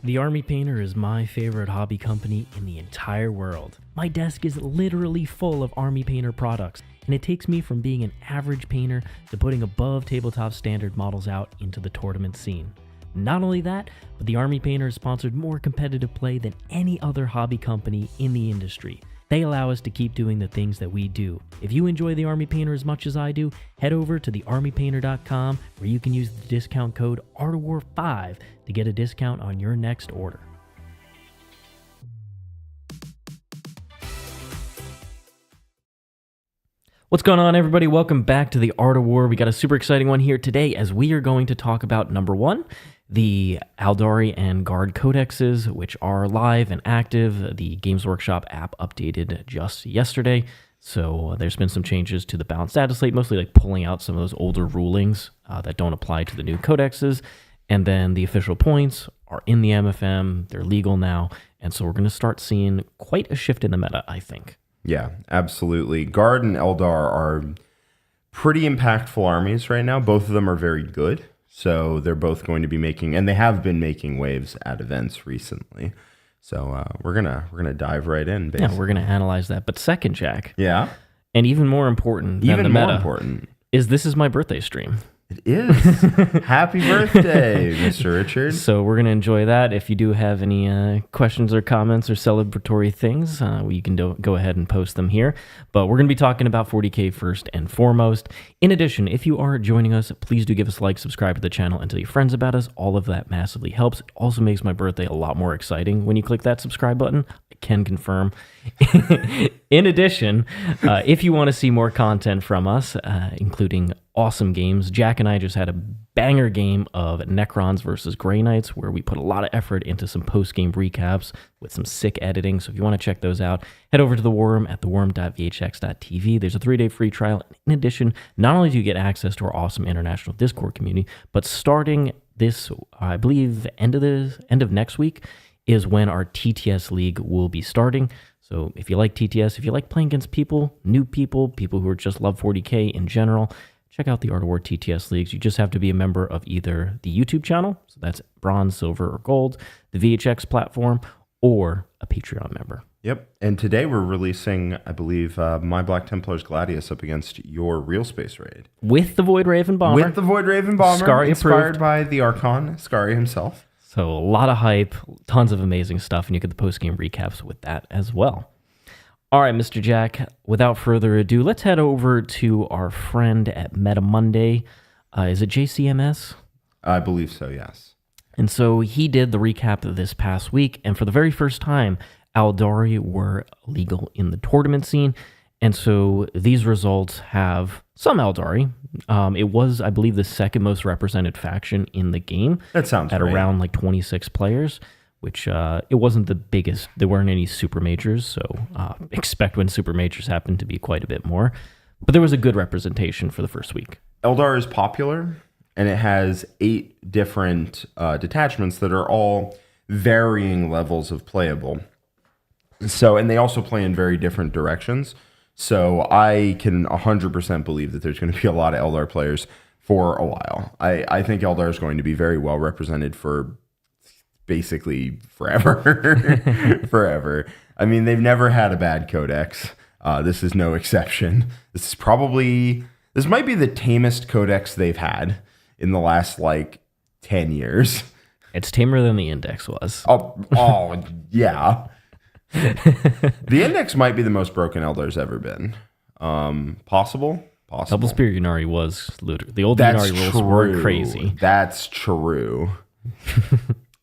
The Army Painter is my favorite hobby company in the entire world. My desk is literally full of Army Painter products, and it takes me from being an average painter to putting above tabletop standard models out into the tournament scene. Not only that, but the Army Painter has sponsored more competitive play than any other hobby company in the industry. They allow us to keep doing the things that we do. If you enjoy the Army Painter as much as I do, head over to thearmypainter.com where you can use the discount code ARTOFWAR5 to get a discount on your next order. What's going on, everybody? Welcome back to the Art of War. We got a super exciting one here today as we are going to talk about number one, the Aeldari and Guard Codexes, which are live and active. The Games Workshop app updated just yesterday, so there's been some changes to the balanced data slate, mostly like pulling out some of those older rulings that don't apply to the new codexes. And then the official points are in the MFM, they're legal now, and so we're going to start seeing quite a shift in the meta, I think. Yeah, absolutely. Guard and Eldar are pretty impactful armies right now. Both of them are very good. So they're both going to be making, and they have been making waves at events recently. So we're gonna dive right in. Basically. Yeah, we're gonna analyze that. But second, Jack. Yeah. And even more important than the meta is this is my birthday stream. It is. Happy birthday, Mr. Richard. So we're going to enjoy that. If you do have any questions or comments or celebratory things, you can go ahead and post them here. But we're going to be talking about 40K first and foremost. In addition, if you are joining us, please do give us a like, subscribe to the channel, and tell your friends about us. All of that massively helps. It also makes my birthday a lot more exciting when you click that subscribe button. I can confirm. In addition, if you want to see more content from us, including awesome games, Jack and I just had a banger game of Necrons versus Grey Knights where we put a lot of effort into some post-game recaps with some sick editing. So if you want to check those out, head over to the War Room at thewarroom.vhx.tv. There's a 3-day free trial. In addition, not only do you get access to our awesome international Discord community, but starting this, I believe, end of next week is when our TTS League will be starting. So if you like TTS, if you like playing against people, new people who are just love 40K in general, check out the Art of War TTS Leagues. You just have to be a member of either the YouTube channel, so that's bronze, silver, or gold, the VHX platform, or a Patreon member. Yep. And today we're releasing, I believe, My Black Templar's Gladius up against your Real Space Raid. With the Void Raven Bomber. With the Void Raven Bomber. Scary inspired approved. by the Archon, Scary himself. So a lot of hype, tons of amazing stuff, and you get the post-game recaps with that as well. All right, Mr. Jack, without further ado, let's head over to our friend at Meta Monday. Is it JCMS? I believe so, yes. And so he did the recap of this past week, and for the very first time, Aeldari were legal in the tournament scene. And so these results have some Aeldari. It was, I believe, the second most represented faction in the game. That sounds at right. Around like 26 players, which it wasn't the biggest. There weren't any super majors, so expect when super majors happen to be quite a bit more. But there was a good representation for the first week. Eldar is popular, and it has 8 different detachments that are all varying levels of playable. So, and they also play in very different directions. So I can 100% believe that there's going to be a lot of Eldar players for a while. I think Eldar is going to be very well represented for basically forever. Forever. I mean, they've never had a bad codex. This is no exception. This might be the tamest codex they've had in the last, 10 years. It's tamer than the Index was. Oh yeah. The Index might be the most broken Eldar's ever been. Possible. Double Spear Yunari was literally, the old Yunari rules were crazy. That's true.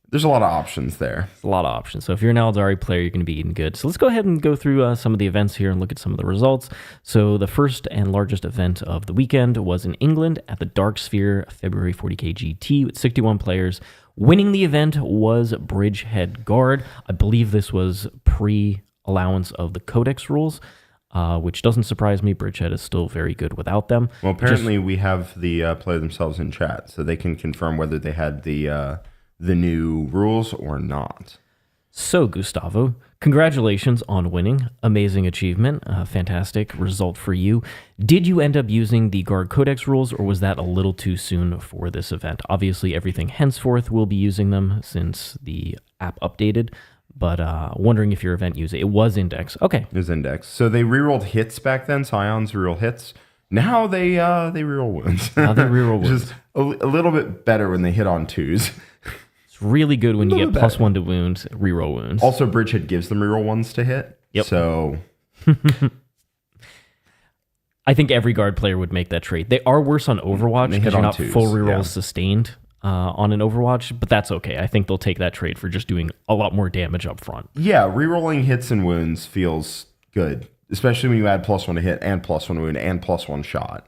There's a lot of options there. A lot of options. So if you're an Aeldari player, you're going to be eating good. So let's go ahead and go through some of the events here and look at some of the results. So the first and largest event of the weekend was in England at the Dark Sphere February 40K GT with 61 players. Winning the event was Bridgehead Guard. I believe this was pre-allowance of the Codex rules, which doesn't surprise me. Bridgehead is still very good without them. Well, apparently we have the player themselves in chat, so they can confirm whether they had the new rules or not. So, Gustavo, congratulations on winning. Amazing achievement. Fantastic result for you. Did you end up using the Guard Codex rules, or was that a little too soon for this event? Obviously, everything henceforth will be using them since the app updated, but wondering if your event used it. It was index. Okay. It was index. So they rerolled hits back then. Scions reroll hits. Now they reroll wounds. Now they reroll wounds. Just a little bit better when they hit on 2s. It's really good when you get +1 to wounds, reroll wounds. Also, Bridgehead gives them reroll 1s to hit. Yep. So I think every guard player would make that trade. They are worse on Overwatch because you're not 2s, full rerolls sustained on an Overwatch, but that's okay. I think they'll take that trade for just doing a lot more damage up front. Yeah, rerolling hits and wounds feels good, especially when you add +1 to hit and +1 wound and +1 shot.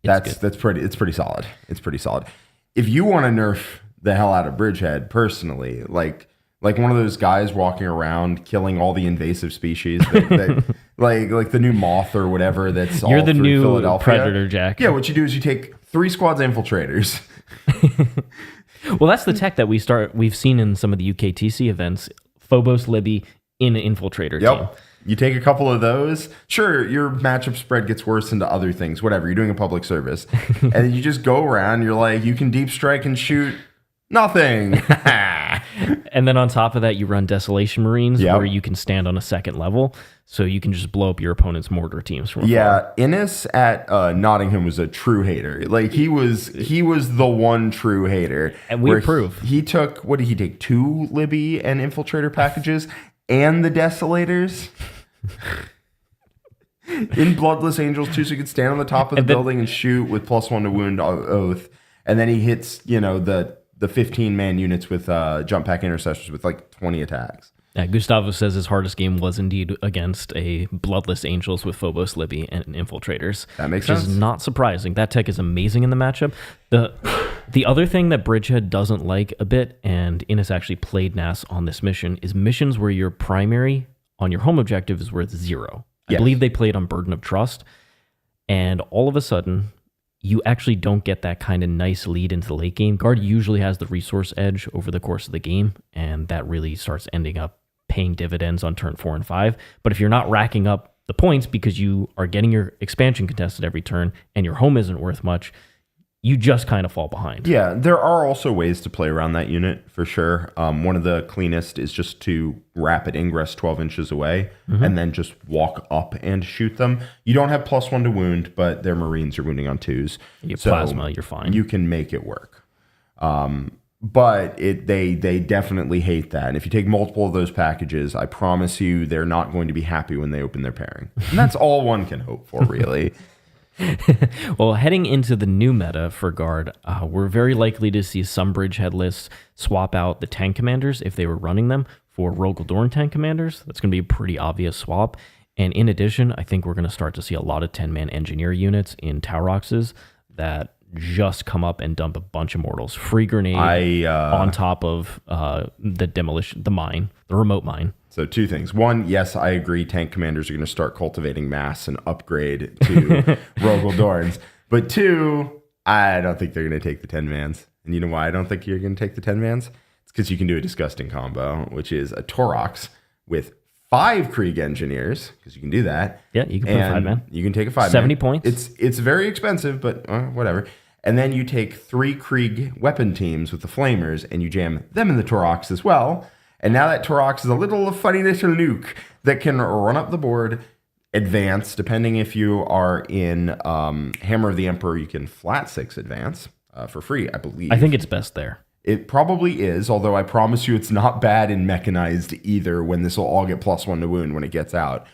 It's pretty solid. It's pretty solid. If you want to nerf the hell out of Bridgehead, personally, like one of those guys walking around killing all the invasive species, like the new moth or whatever. That's you're all the through new Philadelphia. Predator, Jack. Yeah, what you do is you take 3 squads of infiltrators. Well, that's the tech that we've seen in some of the UKTC events. Phobos Libby in an infiltrator team. You take a couple of those. Sure, your matchup spread gets worse into other things. Whatever, you're doing a public service. And then you just go around, you're like, you can deep strike and shoot nothing. And then on top of that, you run Desolation Marines where you can stand on a second level. So you can just blow up your opponent's mortar teams from afar. Innes at Nottingham was a true hater. Like he was the one true hater. And we approve. He took, what did he take? 2 Libby and Infiltrator packages and the Desolators. In Bloodless Angels too, so you could stand on the top of the building and shoot with +1 to wound oath, and then he hits the 15-man units with jump pack intercessors with like 20 attacks. Gustavo says his hardest game was indeed against a Bloodless Angels with Phobos Libby and Infiltrators. That makes sense. Which is not surprising. That tech is amazing in the matchup. The other thing that Bridgehead doesn't like a bit, and Innes actually played NAS on this mission, is missions where your primary on your home objective is worth 0. I believe they played on Burden of Trust, and all of a sudden, you actually don't get that kind of nice lead into the late game. Guard usually has the resource edge over the course of the game, and that really starts ending up paying dividends on turn 4 and 5. But if you're not racking up the points because you are getting your expansion contested every turn, and your home isn't worth much, you just kind of fall behind. Yeah, there are also ways to play around that unit, for sure. One of the cleanest is just to rapid ingress 12 inches away and then just walk up and shoot them. You don't have +1 to wound, but they're Marines, you're wounding on 2s. You get plasma, you're fine. You can make it work. But they definitely hate that. And if you take multiple of those packages, I promise you they're not going to be happy when they open their pairing. And that's all one can hope for, really. Well, heading into the new meta for Guard, we're very likely to see some Bridgehead lists swap out the tank commanders if they were running them for Rogel Dorn tank commanders. That's going to be a pretty obvious swap. And in addition, I think we're going to start to see a lot of 10-man engineer units in Tauroxes that just come up and dump a bunch of mortals. Free grenade on top of the remote mine. So 2 things. 1, yes, I agree. Tank commanders are going to start cultivating mass and upgrade to Rogel Dorns. But 2, I don't think they're going to take the 10-mans. And you know why I don't think you're going to take the 10-mans? It's because you can do a disgusting combo, which is a Taurox with 5 Krieg engineers, because you can do that. Yeah, you can put a 5-man. You can take a 5-man. 70 points. It's very expensive, but whatever. And then you take 3 Krieg weapon teams with the Flamers, and you jam them in the Taurox as well. And now that Taurox is a little funny little nuke that can run up the board, advance, depending if you are in Hammer of the Emperor, you can flat 6 advance for free, I believe. I think it's best there. It probably is, although I promise you it's not bad in mechanized either when this will all get +1 to wound when it gets out.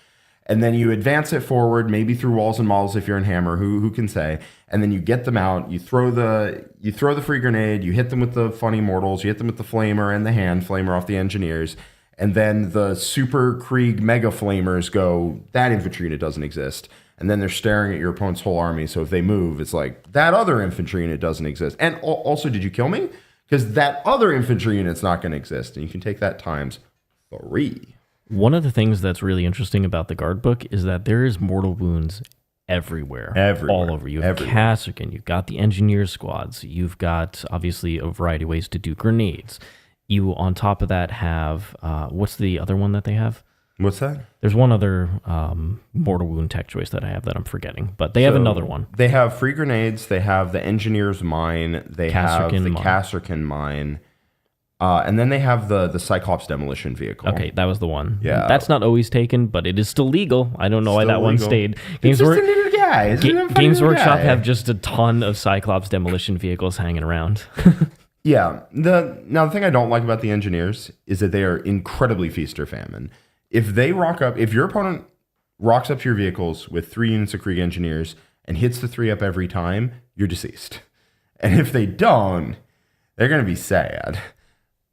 And then you advance it forward, maybe through walls and models if you're in Hammer, who can say? And then you get them out, you throw the free grenade, you hit them with the funny mortals, you hit them with the flamer and the hand flamer off the engineers, and then the super Krieg mega flamers go, that infantry unit doesn't exist. And then they're staring at your opponent's whole army, so if they move, it's like, that other infantry unit doesn't exist. And also, did you kill me? Because that other infantry unit's not going to exist, and you can take that times 3. One of the things that's really interesting about the Guard book is that there is mortal wounds everywhere. All over. You have Kasserkin, you've got the engineer squads, you've got obviously a variety of ways to do grenades. You, on top of that, have... what's the other one that they have? What's that? There's one other mortal wound tech choice that I have that I'm forgetting, but they have another one. They have free grenades. They have the engineer's mine. They have the Kasserkin mine. And then they have the Cyclops demolition vehicle. Okay, that was the one. Yeah. That's not always taken, but it is still legal. I don't know why that one stayed. Games Workshop have just a ton of Cyclops demolition vehicles hanging around. Yeah. Now, the thing I don't like about the engineers is that they are incredibly feast or famine. If your opponent rocks up to your vehicles with 3 units of Krieg engineers and hits the 3 up every time, you're deceased. And if they don't, they're going to be sad.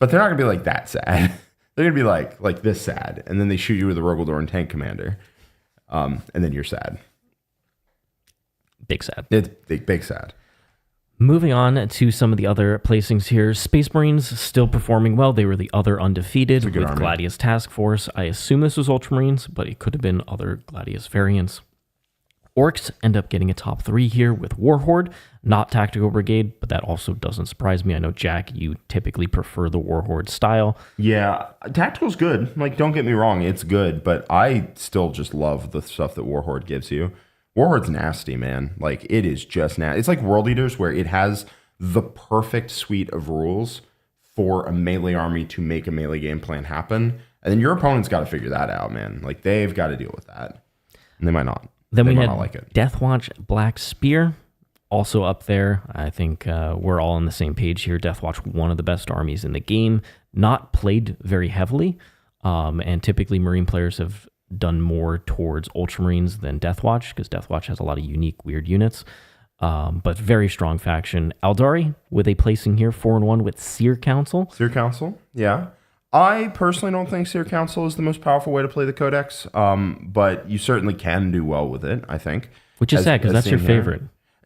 But they're not going to be like that sad. They're going to be like this sad. And then they shoot you with a Rogeldoran tank commander. And then you're sad. Big sad. It's big sad. Moving on to some of the other placings here. Space Marines still performing well. They were the other undefeated with army. Gladius Task Force. I assume this was Ultramarines, but it could have been other Gladius variants. Orcs end up getting a top 3 here with Warhorde, not Tactical Brigade, but that also doesn't surprise me. I know, Jack, you typically prefer the Warhorde style. Yeah, Tactical's good. Like, don't get me wrong, it's good, but I still just love the stuff that Warhorde gives you. Warhorde's nasty, man. Like, it is just nasty. It's like World Eaters, where it has the perfect suite of rules for a melee army to make a melee game plan happen. And then your opponent's got to figure that out, man. Like, they've got to deal with that. And they might not. Then they we might had not like it. Deathwatch Black Spear, also up there. I think we're all on the same page here. Deathwatch, one of the best armies in the game. Not played very heavily. And typically Marine players have done more towards Ultramarines than Deathwatch, because Deathwatch has a lot of unique, weird units. But very strong faction. Aeldari with a placing here, 4-1 with Seer Council. Seer Council, yeah. I personally don't think Seer Council is the most powerful way to play the Codex, but you certainly can do well with it, I think. Which is sad, because that's your favorite.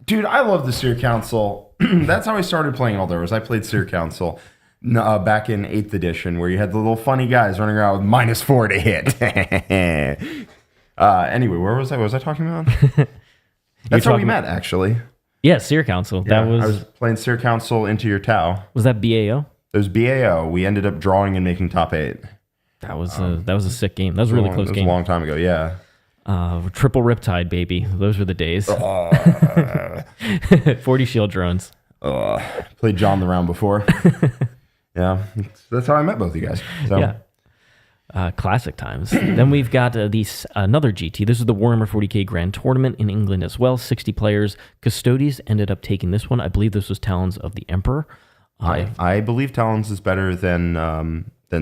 Dude, I love the Seer Council. That's how I started playing Eldar, was I played Seer Council back in 8th edition, where you had the little funny guys running around with -4 to hit. Anyway, where was I? What was I talking about? That's how we met, actually. Yeah, Seer Council. Yeah, I was playing Seer Council into your Tau. Was that BAO? It was BAO. We ended up drawing and making top 8. That was a sick game. That was a really close game. It was a long time ago, yeah. Triple Riptide, baby. Those were the days. 40 shield drones. Played John the round before. Yeah, that's how I met both of you guys. So. Yeah. Classic times. Then we've got another GT. This is the Warhammer 40k Grand Tournament in England as well. 60 players. Custodes ended up taking this one. I believe this was Talons of the Emperor. I believe Talons is better than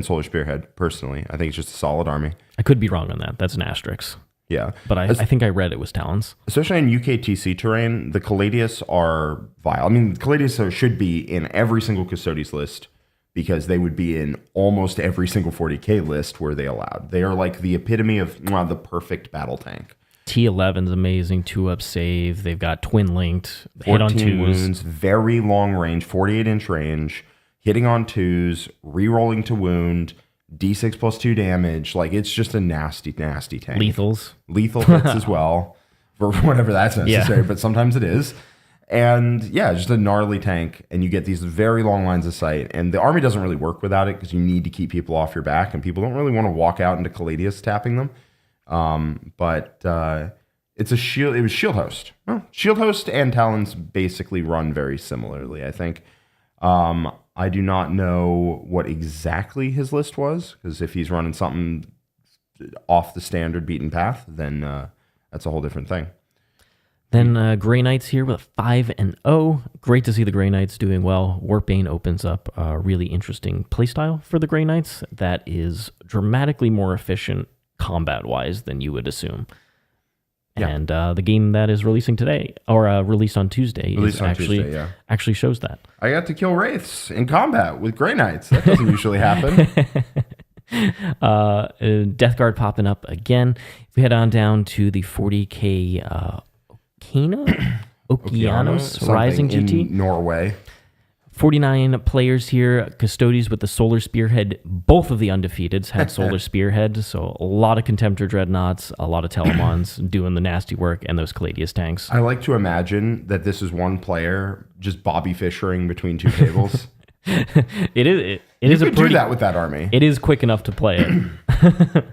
Solar Spearhead, personally. I think it's just a solid army. I could be wrong on that. That's an asterisk. Yeah. But I think I read it was Talons. Especially in UKTC terrain, the Caladius are vile. I mean, Caladius should be in every single Custodes list, because they would be in almost every single 40k list where they allowed. They are like the epitome of the perfect battle tank. T11's amazing, 2-up save. They've got twin linked, hit on 2s. Wounds, very long range, 48-inch range, hitting on 2s, re-rolling to wound, D6 plus 2 damage. Like, it's just a nasty, nasty tank. Lethals. Lethal hits as well, for whatever that's necessary, but sometimes it is. And yeah, just a gnarly tank, and you get these very long lines of sight. And the army doesn't really work without it, because you need to keep people off your back, and people don't really want to walk out into Caladius tapping them. But it's a shield. It was Shield Host. Well, Shield Host and Talons basically run very similarly, I think. I do not know what exactly his list was, because if he's running something off the standard beaten path, then that's a whole different thing. Then Grey Knights here with 5-0. Great to see the Grey Knights doing well. Warpbane opens up a really interesting playstyle for the Grey Knights that is dramatically more efficient combat-wise than you would assume. Yeah. And the game that is releasing today, or released on Tuesday, actually shows that. I got to kill Wraiths in combat with Grey Knights. That doesn't usually happen. Death Guard popping up again. If we head on down to the 40k Okeanos Rising GT. In Norway. 49 players here. Custodes with the Solar Spearhead. Both of the undefeateds had Solar Spearhead, so a lot of Contemptor Dreadnoughts, a lot of Telemons doing the nasty work, and those Caladius tanks. I like to imagine that this is one player just Bobby Fishering between two tables. It is. It You is a could pretty. do that with that army. It is quick enough to play it.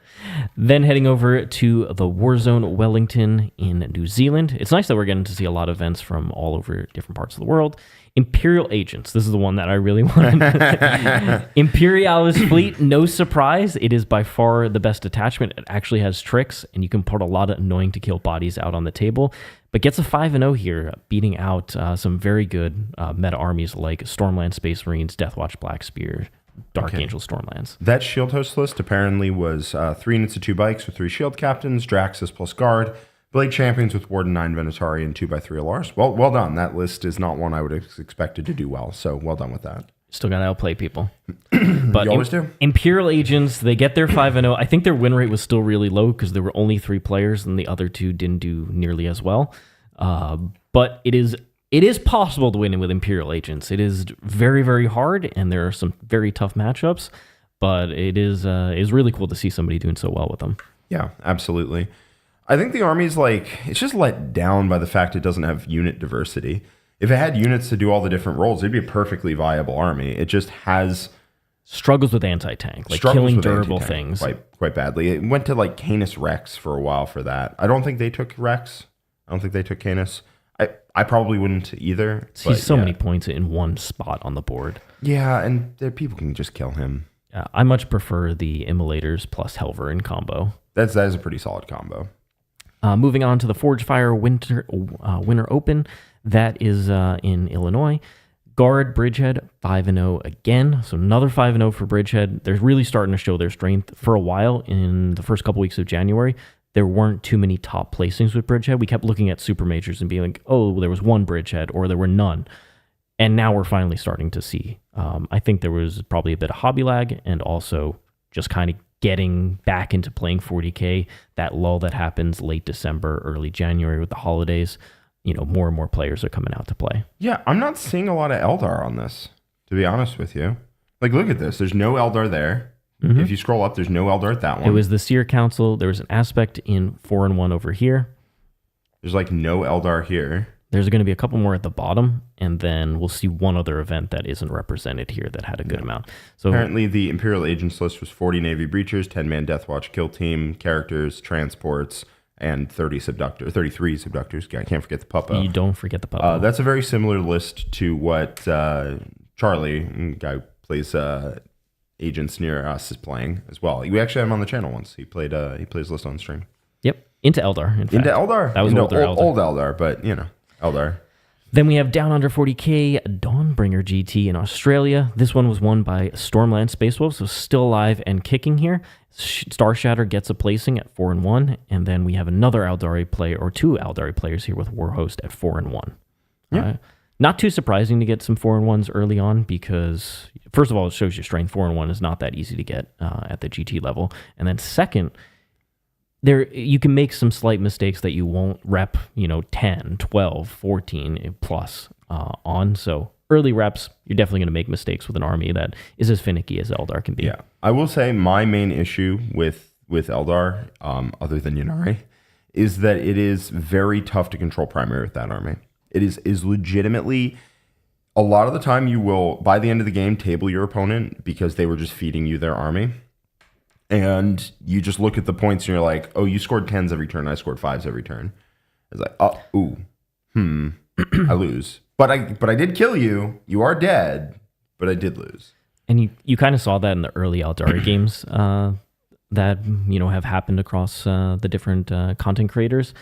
Then heading over to the Warzone Wellington in New Zealand. It's nice that we're getting to see a lot of events from all over different parts of the world. Imperial Agents. This is the one that I really wanted. Imperialis Fleet, no surprise. It is by far the best detachment. It actually has tricks, and you can put a lot of annoying to kill bodies out on the table. But gets a 5-0 here, beating out some very good meta armies like Stormland Space Marines, Deathwatch Black Spear, Dark Angel Stormlands. That shield host list apparently was 3 units of 2 bikes with 3 shield captains, Draxus plus guard, Blade Champions with Warden 9 Venatori, and 2x3 LRs. Well done. That list is not one I would have expected to do well, so well done with that. Still got to outplay people. But You always do. Imperial Agents, they get their 5-0. I think their win rate was still really low because there were only 3 players and the other 2 didn't do nearly as well. But it is possible to win with Imperial Agents. It is very, very hard, and there are some very tough matchups, but it's really cool to see somebody doing so well with them. Yeah, absolutely. I think the army's it's just let down by the fact it doesn't have unit diversity. If it had units to do all the different roles, it'd be a perfectly viable army. It just has struggles with anti-tank, like killing durable things. Quite badly. It went to Canis Rex for a while for that. I don't think they took Rex. I don't think they took Canis. I probably wouldn't either. See so many points in one spot on the board. Yeah, and people can just kill him. I much prefer the Immolators plus Helver in combo. That is a pretty solid combo. Moving on to the Forgefire Winter Open. That is in Illinois. Guard Bridgehead 5-0 again. So another 5-0 for Bridgehead. They're really starting to show their strength. For a while in the first couple weeks of January, there weren't too many top placings with Bridgehead. We kept looking at super majors and being like, oh, there was one Bridgehead or there were none. And now we're finally starting to see. I think there was probably a bit of hobby lag and also just kind of getting back into playing 40K, that lull that happens late December, early January with the holidays. More and more players are coming out to play. Yeah, I'm not seeing a lot of Eldar on this, to be honest with you. Look at this. There's no Eldar there. Mm-hmm. If you scroll up, there's no Eldar at that one. It was the Seer Council. There was an aspect in 4-1 over here. There's no Eldar here. There's going to be a couple more at the bottom, and then we'll see one other event that isn't represented here that had a good amount. So apparently, the Imperial Agents list was 40 Navy Breachers, 10-man Deathwatch kill team, characters, transports, and 33 Subductors. I can't forget the Puppo. You don't forget the Puppo. That's a very similar list to what Charlie, guy who plays Agents near us, is playing as well. We actually had him on the channel once. He plays list on stream. Yep, into Eldar. In fact. Into Eldar. That was into older old Eldar, but Eldar. Then we have Down Under 40K Dawnbringer GT in Australia. This one was won by Stormland Space Wolf, so still alive and kicking here. Star Shatter gets a placing at 4-1, and then we have another Aeldari player, or 2 Aeldari players here with Warhost at 4-1. Yeah. Not too surprising to get some 4-1s early on because, first of all, it shows your strength. 4-1 is not that easy to get at the GT level. And then second, you can make some slight mistakes that you won't rep, 10, 12, 14 plus on. So early reps, you're definitely going to make mistakes with an army that is as finicky as Eldar can be. Yeah. I will say my main issue with Eldar, other than Ynnari, is that it is very tough to control primary with that army. It is legitimately, a lot of the time you will, by the end of the game, table your opponent because they were just feeding you their army. And you just look at the points and you're like, oh, you scored 10s every turn. I scored 5s every turn. It's like, I lose. But I did kill you. You are dead, but I did lose. And you kind of saw that in the early Aeldari games that, have happened across the different content creators.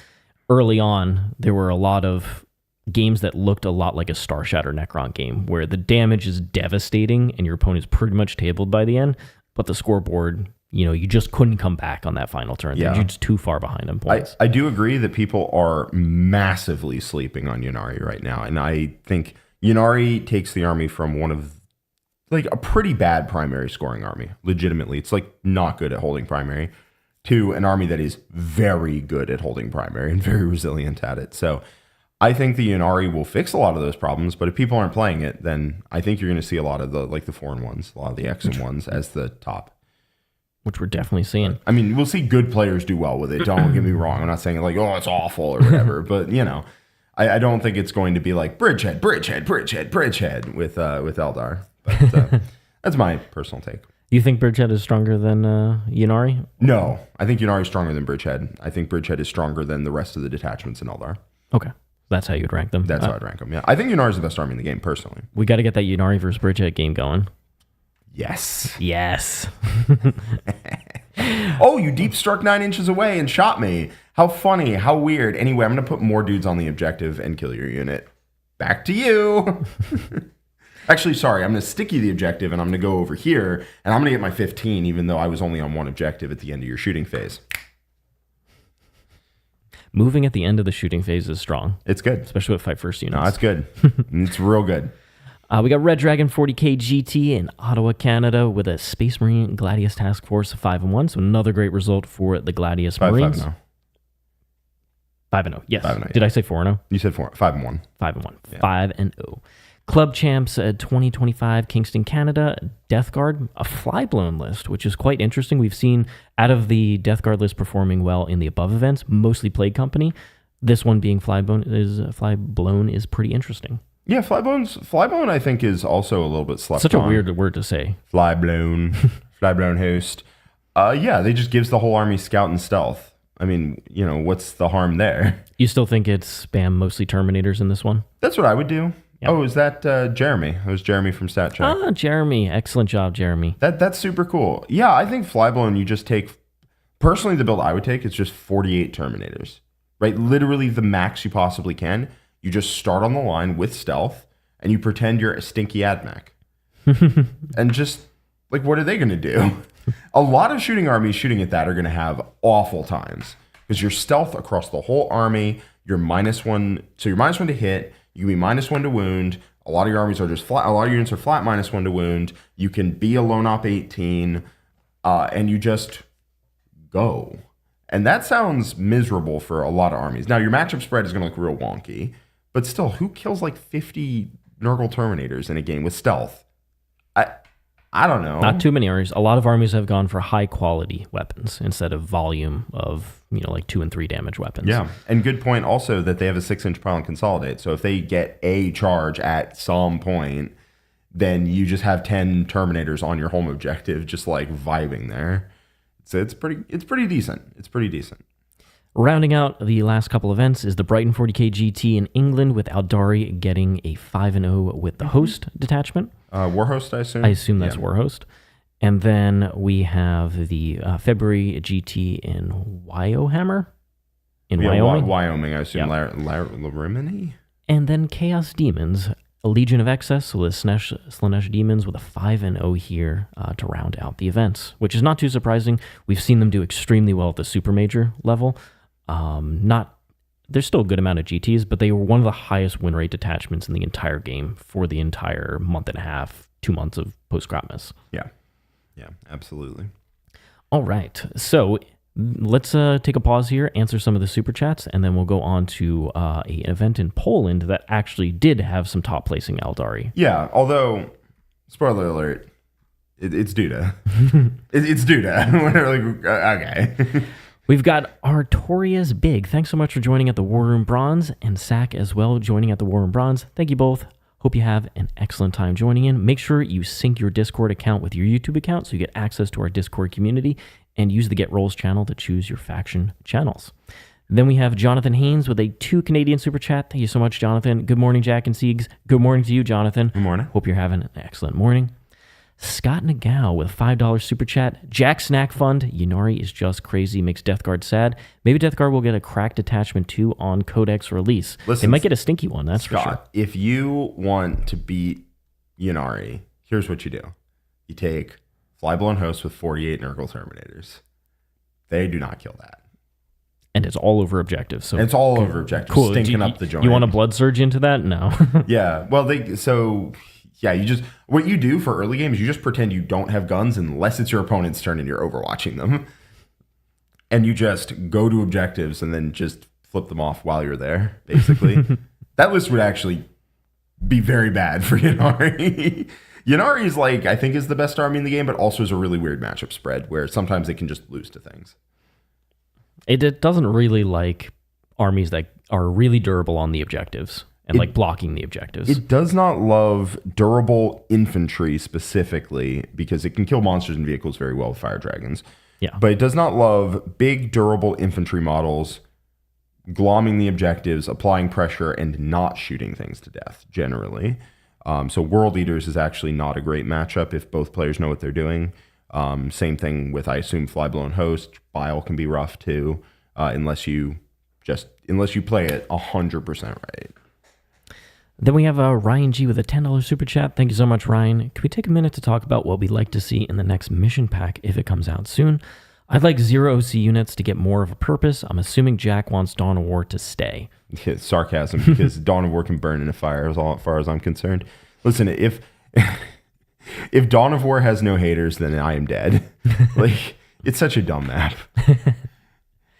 Early on, there were a lot of games that looked a lot like a Star Shatter Necron game where the damage is devastating and your opponent's pretty much tabled by the end, but the scoreboard, you just couldn't come back on that final turn. Yeah. You're just too far behind on points. I do agree that people are massively sleeping on Ynnari right now, and I think Ynnari takes the army from one of a pretty bad primary scoring army. Legitimately, it's not good at holding primary, to an army that is very good at holding primary and very resilient at it. So I think the Ynnari will fix a lot of those problems, but if people aren't playing it, then I think you're going to see a lot of the 4-1s, a lot of the X1s as the top. Which we're definitely seeing. I mean, we'll see good players do well with it. Don't get me wrong. I'm not saying it's awful or whatever, but I don't think it's going to be like Bridgehead with Eldar. But that's my personal take. You think Bridgehead is stronger than Ynnari? No, I think Ynnari is stronger than Bridgehead. I think Bridgehead is stronger than the rest of the detachments in Eldar. Okay. That's how you'd rank them? That's how I'd rank them, yeah. I think Ynnari is the best army in the game, personally. We got to get that Ynnari versus Bridgehead game going. Yes. Yes. Oh, you deep struck 9 inches away and shot me. How funny. How weird. Anyway, I'm going to put more dudes on the objective and kill your unit. Back to you. Actually, sorry. I'm going to sticky the objective, and I'm going to go over here, and I'm going to get my 15, even though I was only on one objective at the end of your shooting phase. Moving at the end of the shooting phase is strong. It's good. Especially with fight first units. No, it's good. It's real good. We got Red Dragon 40K GT in Ottawa, Canada, with a Space Marine Gladius Task Force of 5-1. So another great result for the Gladius Marines. 5-0. 5-0, yes. 5-0, Did I say 4-0? You said 5-1. 5-1. Yeah. 5-0. Club Champs 2025, Kingston, Canada. Death Guard, a Flyblown list, which is quite interesting. We've seen out of the Death Guard list performing well in the above events, mostly Plague Company. This one being Flyblown is pretty interesting. Yeah, Flyblown, I think, is also a little bit slept Such a on. weird word to say. Flyblown host. Yeah, they just gives the whole army scout and stealth. I mean, what's the harm there? You still think it's spam mostly Terminators in this one? That's what I would do. Yep. Oh, is that Jeremy? It was Jeremy from StatCheck. Ah, Jeremy. Excellent job, Jeremy. That's super cool. Yeah, I think Flyblown, you just take... Personally, the build I would take is just 48 Terminators. Right? Literally the max you possibly can. You just start on the line with stealth, and you pretend you're a stinky AdMech. And just, what are they going to do? A lot of shooting armies shooting at that are going to have awful times. Because your stealth across the whole army, you're -1. So you're -1 to hit, you can be -1 to wound. A lot of your armies are just flat. A lot of units are flat -1 to wound. You can be a lone op 18, and you just go. And that sounds miserable for a lot of armies. Now, your matchup spread is going to look real wonky. But still, who kills 50 Nurgle Terminators in a game with stealth? I don't know. Not too many armies. A lot of armies have gone for high quality weapons instead of volume of 2 and 3 damage weapons. Yeah, and good point also that they have a 6-inch pile and consolidate. So if they get a charge at some point, then you just have 10 Terminators on your home objective, just vibing there. So it's pretty decent. It's pretty decent. Rounding out the last couple events is the Brighton 40K GT in England, with Aeldari getting a 5-0 with the host detachment. Warhost, I assume? I assume that's Warhost. And then we have the February GT in Warhammer in Wyoming. Wyoming, I assume. Larimini? And then Chaos Demons, a Legion of Excess, so the Slanesh Demons with a 5-0 here to round out the events, which is not too surprising. We've seen them do extremely well at the Super Major level. There's still a good amount of GTs, but they were one of the highest win rate detachments in the entire game for the entire month and a half, 2 months of post-Gratmas. Yeah, absolutely. All right, so let's take a pause here, answer some of the super chats, and then we'll go on to an event in Poland that actually did have some top placing Aeldari. Yeah, although, spoiler alert, it's Duda. It's Duda. Okay. We've got Artorias Big. Thanks so much for joining at the War Room Bronze, and Sack as well joining at the War Room Bronze. Thank you both. Hope you have an excellent time joining in. Make sure you sync your Discord account with your YouTube account so you get access to our Discord community, and use the Get Rolls channel to choose your faction channels. Then we have Jonathan Haynes with a 2 Canadian super chat. Thank you so much, Jonathan. Good morning, Jack and Siegs. Good morning to you, Jonathan. Good morning. Hope you're having an excellent morning. Scott Nagao with a $5 super chat. Jack Snack Fund. Ynnari is just crazy. Makes Death Guard sad. Maybe Death Guard will get a cracked detachment 2 on Codex release. Listen, they might get a stinky one, that's Scott, for sure. If you want to beat Ynnari, here's what you do. You take Flyblown Host with 48 Nurgle Terminators. They do not kill that. And it's all over objectives. So it's all over objectives. Cool. Stinking up the joint. You want a blood surge into that? No. Yeah. Well, what you do for early games, you just pretend you don't have guns unless it's your opponent's turn and you're overwatching them. And you just go to objectives and then just flip them off while you're there, basically. That list would actually be very bad for Ynnari. Ynnari is I think is the best army in the game, but also is a really weird matchup spread where sometimes they can just lose to things. It doesn't really like armies that are really durable on the objectives. and like blocking the objectives. It does not love durable infantry specifically because it can kill monsters and vehicles very well with fire dragons. Yeah. But it does not love big durable infantry models glomming the objectives, applying pressure, and not shooting things to death, generally. So World Eaters is actually not a great matchup if both players know what they're doing. Same thing with, I assume, Flyblown Host. Bile can be rough, too, unless you play it 100% right. Then we have Ryan G with a $10 super chat. Thank you so much, Ryan. Can we take a minute to talk about what we'd like to see in the next mission pack if it comes out soon? I'd like 0 OC units to get more of a purpose. I'm assuming Jack wants Dawn of War to stay. Yeah, sarcasm, because Dawn of War can burn in a fire, as far as I'm concerned. Listen, if Dawn of War has no haters, then I am dead. Like, it's such a dumb map.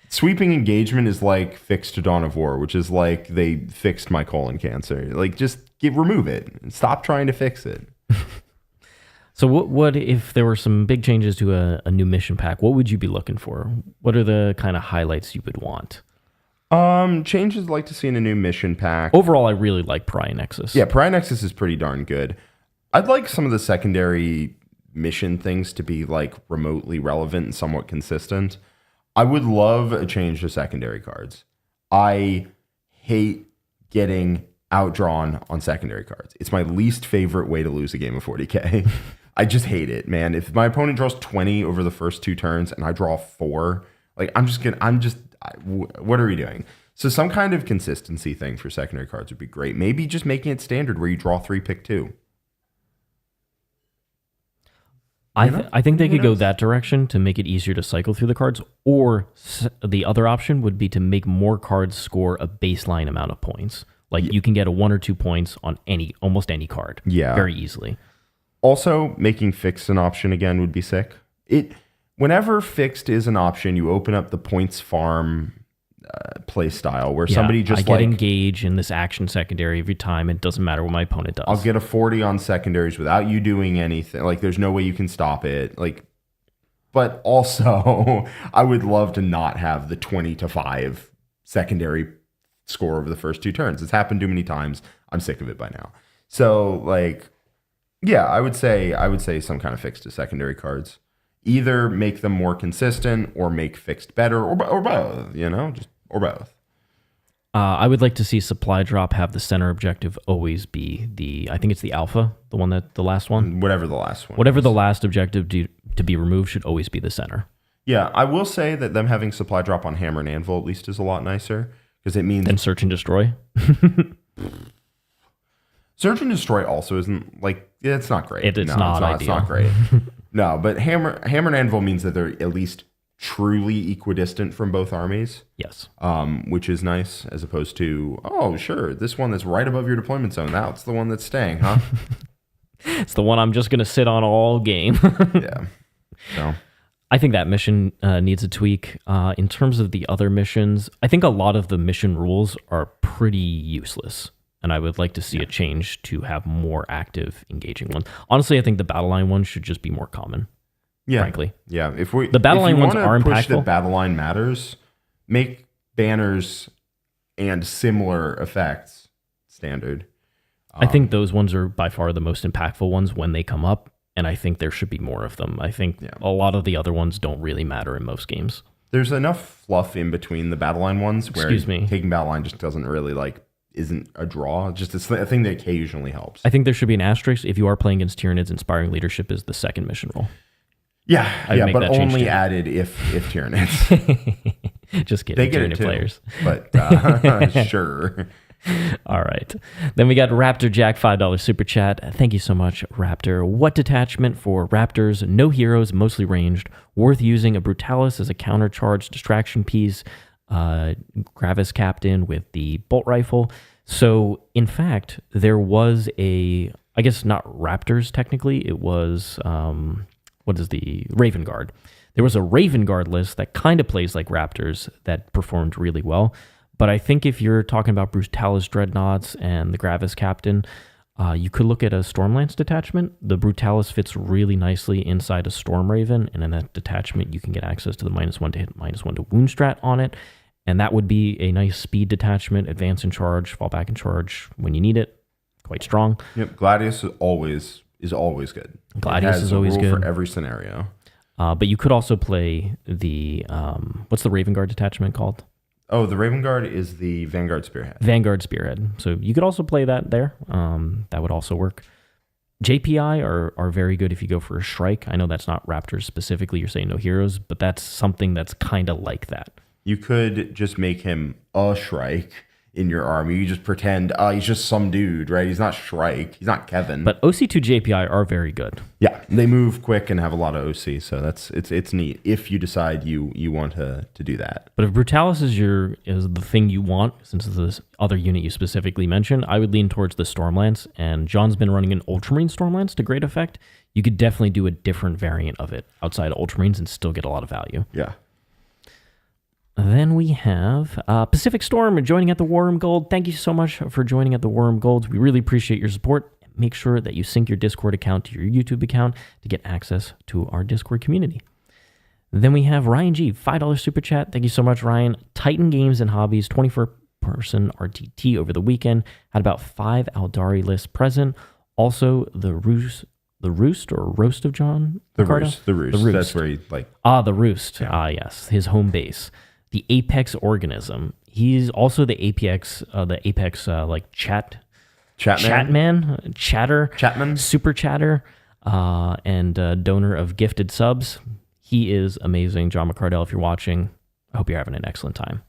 Sweeping engagement is like fixed to Dawn of War, which is like they fixed my colon cancer. Like, just remove it. Stop trying to fix it. So what if there were some big changes to a new mission pack? What would you be looking for? What are the kind of highlights you would want? Changes I'd like to see in a new mission pack. Overall, I really like Pariah Nexus. Yeah, Pariah Nexus is pretty darn good. I'd like some of the secondary mission things to be like remotely relevant and somewhat consistent. I would love a change to secondary cards. I hate getting outdrawn on secondary cards. It's my least favorite way to lose a game of 40K. I just hate it, man. If my opponent draws 20 over the first 2 turns and I draw 4, like what are we doing? So some kind of consistency thing for secondary cards would be great. Maybe just making it standard where you draw 3, pick 2. I think they could go that direction to make it easier to cycle through the cards, or the other option would be to make more cards score a baseline amount of points. Like you can get a 1 or 2 points on almost any card, very easily. Also, making fixed an option again would be sick. Whenever fixed is an option, you open up the points farm play style where somebody just I get engaged in this action secondary every time. It doesn't matter what my opponent does. I'll get a 40 on secondaries without you doing anything. Like, there's no way you can stop it. Like, but also, I would love to not have the 20-5 secondary score over the first 2 turns. It's happened too many times. I'm sick of it by now. So, like, yeah, I would say some kind of fix to secondary cards. Either make them more consistent or make fixed better, or both, or both. I would like to see supply drop have the center objective always be I think it's the alpha, the last one. Whatever the last one. Whatever the last objective to be removed should always be the center. Yeah, I will say that them having supply drop on Hammer and Anvil at least is a lot nicer, because it means... Then Search and Destroy? Search and Destroy also isn't, like, it's not great. It's not ideal. It's not great. No, but Hammer and Anvil means that they're at least truly equidistant from both armies. Yes. Which is nice, as opposed to, oh, sure, this one that's right above your deployment zone, that's the one that's staying, huh? It's the one I'm just going to sit on all game. Yeah. So. I think that mission needs a tweak. In terms of the other missions, I think a lot of the mission rules are pretty useless. And I would like to see a change to have more active, engaging ones. Honestly, I think the battle line ones should just be more common. Yeah, frankly. Yeah, the battle line ones are impactful. Push that battle line matters. Make banners and similar effects standard. I think those ones are by far the most impactful ones when they come up, and I think there should be more of them. I think a lot of the other ones don't really matter in most games. There's enough fluff in between the battle line ones where taking battle line just doesn't really isn't a draw. Just it's a thing that occasionally helps. I think there should be an asterisk if you are playing against Tyranids. Inspiring Leadership is the second mission role. Yeah, but only added if Tyranids. Just kidding. They get Tyrannid players. But sure. All right. Then we got Raptor Jack, $5 super chat. Thank you so much, Raptor. What detachment for Raptors? No heroes, mostly ranged. Worth using a Brutalis as a countercharge distraction piece. Gravis Captain with the bolt rifle. So, in fact, there was I guess not Raptors technically, it was, the Raven Guard. There was a Raven Guard list that kind of plays like Raptors that performed really well. But I think if you're talking about Brutalis Dreadnoughts and the Gravis Captain, you could look at a Stormlance detachment. The Brutalis fits really nicely inside a Storm Raven, and in that detachment, you can get access to the -1 to hit, -1 to wound strat on it. And that would be a nice speed detachment, advance and charge, fall back and charge when you need it. Quite strong. Yep, Gladius is always good. Gladius is always good for every scenario. But you could also play the what's the Raven Guard detachment called? Oh, the Raven Guard is the Vanguard Spearhead. Vanguard Spearhead. So you could also play that there. That would also work. JPI are very good if you go for a Shrike. I know that's not Raptors specifically. You're saying no heroes, but that's something that's kind of like that. You could just make him a Shrike in your army. You just pretend he's just some dude, right? He's not Shrike. He's not Kevin. But OC2 JPI are very good. Yeah, they move quick and have a lot of OC, so it's neat if you decide you want to do that. But if Brutalis is the thing you want, since it's this other unit you specifically mentioned, I would lean towards the Stormlance. And John's been running an Ultramarine Stormlance to great effect. You could definitely do a different variant of it outside of Ultramarines and still get a lot of value. Yeah. Then we have Pacific Storm joining at the Warhammer Gold. Thank you so much for joining at the Warhammer Gold. We really appreciate your support. Make sure that you sync your Discord account to your YouTube account to get access to our Discord community. Then we have Ryan G, $5 super chat. Thank you so much, Ryan. Titan Games and Hobbies, 24-person RTT over the weekend. Had about 5 Aeldari lists present. Also, the Roost or Roast of John? The Roost. That's where he the Roost. Yeah. Yes, his home base. The Apex organism. He's also the Apex Chatman, super chatter, and donor of gifted subs. He is amazing. John McCardell, if you're watching, I hope you're having an excellent time.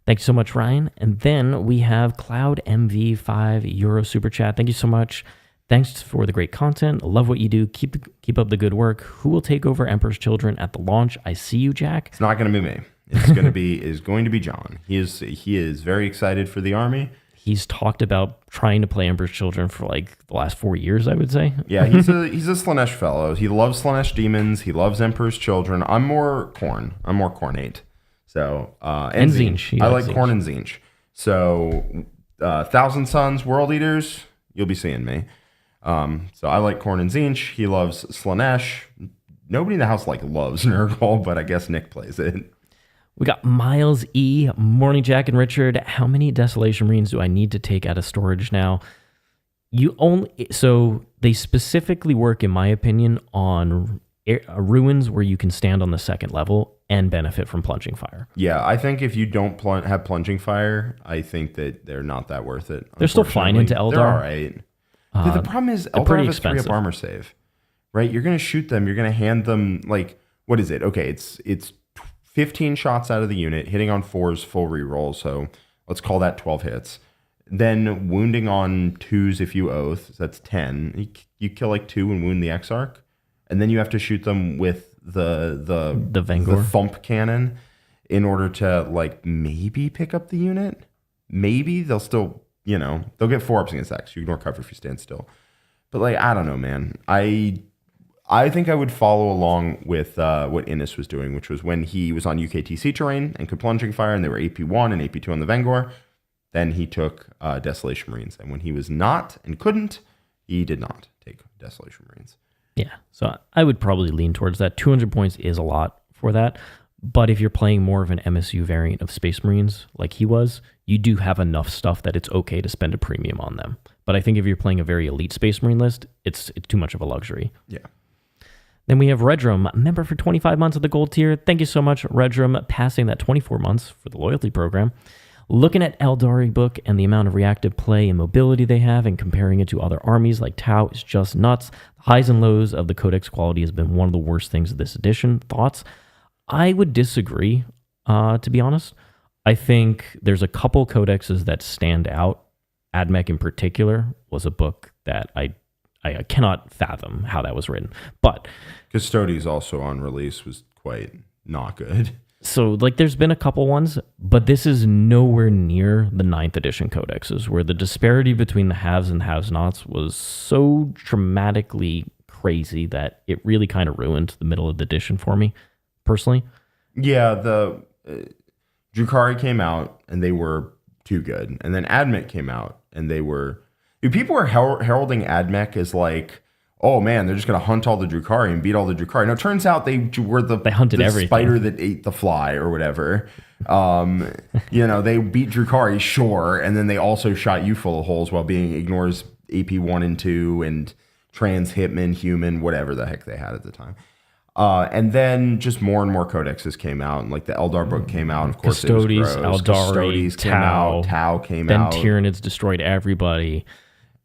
Thank you so much, Ryan. And then we have Cloud MV, €5 super chat. Thank you so much. Thanks for the great content. Love what you do. Keep up the good work. Who will take over Emperor's Children at the launch? I see you, Jack. It's not going to be me. It's going to be John. He is very excited for the army. He's talked about trying to play Emperor's Children for like the last 4 years, I would say. Yeah, he's a Slaanesh fellow. He loves Slaanesh demons. He loves Emperor's Children. I'm more Khorne. I'm more Khornate. So and Tzeentch. I like Khorne and Tzeentch. So Thousand Sons, World Eaters, you'll be seeing me. So I like Khorne and Tzeentch. He loves Slaanesh. Nobody in the house loves Nurgle, but I guess Nick plays it. We got Miles E, Morning Jack and Richard. How many Desolation Marines do I need to take out of storage now? So they specifically work, in my opinion, on ruins where you can stand on the second level and benefit from plunging fire. Yeah, I think if you don't have plunging fire, I think that they're not that worth it. They're still flying into Eldar. They're all right. But the problem is Eldar has 3-up armor save, right? You're going to shoot them. You're going to hand them, what is it? Okay, it's 15 shots out of the unit, hitting on 4s, full reroll. So let's call that 12 hits. Then wounding on 2s if you oath. So that's 10. You kill 2 and wound the Exarch. And then you have to shoot them with the Vanguard, the thump cannon in order to maybe pick up the unit. Maybe they'll still, they'll get 4-ups against X. You ignore cover if you stand still. But I don't know, man. I think I would follow along with what Innis was doing, which was when he was on UKTC terrain and could plunging fire, and they were AP1 and AP2 on the Vanguard. Then he took Desolation Marines, and when he was not and couldn't, he did not take Desolation Marines. Yeah, so I would probably lean towards that. 200 points is a lot for that, but if you're playing more of an MSU variant of Space Marines like he was, you do have enough stuff that it's okay to spend a premium on them. But I think if you're playing a very elite Space Marine list, it's too much of a luxury. Yeah. Then we have Redrum, member for 25 months of the gold tier. Thank you so much, Redrum, passing that 24 months for the loyalty program. Looking at Aeldari book and the amount of reactive play and mobility they have and comparing it to other armies like Tau is just nuts. The highs and lows of the Codex quality has been one of the worst things of this edition. Thoughts? I would disagree, to be honest. I think there's a couple Codexes that stand out. Admech in particular was a book that I cannot fathom how that was written. But Custodes also on release was quite not good. So there's been a couple ones, but this is nowhere near the 9th edition Codexes, where the disparity between the haves and have-nots was so dramatically crazy that it really kind of ruined the middle of the edition for me, personally. Yeah, the Drukhari came out, and they were too good. And then Admech came out, and they were... People were heralding Admech as oh man, they're just going to hunt all the Drukhari and beat all the Drukhari. Now, it turns out they were the hunted everything. Spider that ate the fly or whatever. They beat Drukhari, sure, and then they also shot you full of holes while being ignores AP 1 and 2 and trans hitman, human, whatever the heck they had at the time. And then just more and more codexes came out, and like the Eldar book came out. And of course, Custodes, it was gross. Eldari, came out. Tau came then out. Then Tyranids destroyed everybody.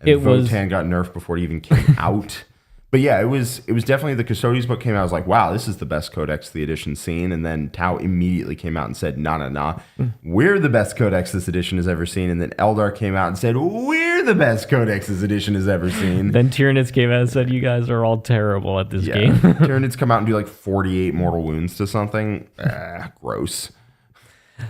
And Votann got nerfed before it even came out. But yeah, it was definitely the Custodes book came out. I was like, wow, this is the best Codex the edition's seen. And then Tau immediately came out and said, nah. We're the best Codex this edition has ever seen. And then Eldar came out and said, we're the best Codex this edition has ever seen. Then Tyranids came out and said, you guys are all terrible at this game. Tyranids come out and do like 48 mortal wounds to something. Gross.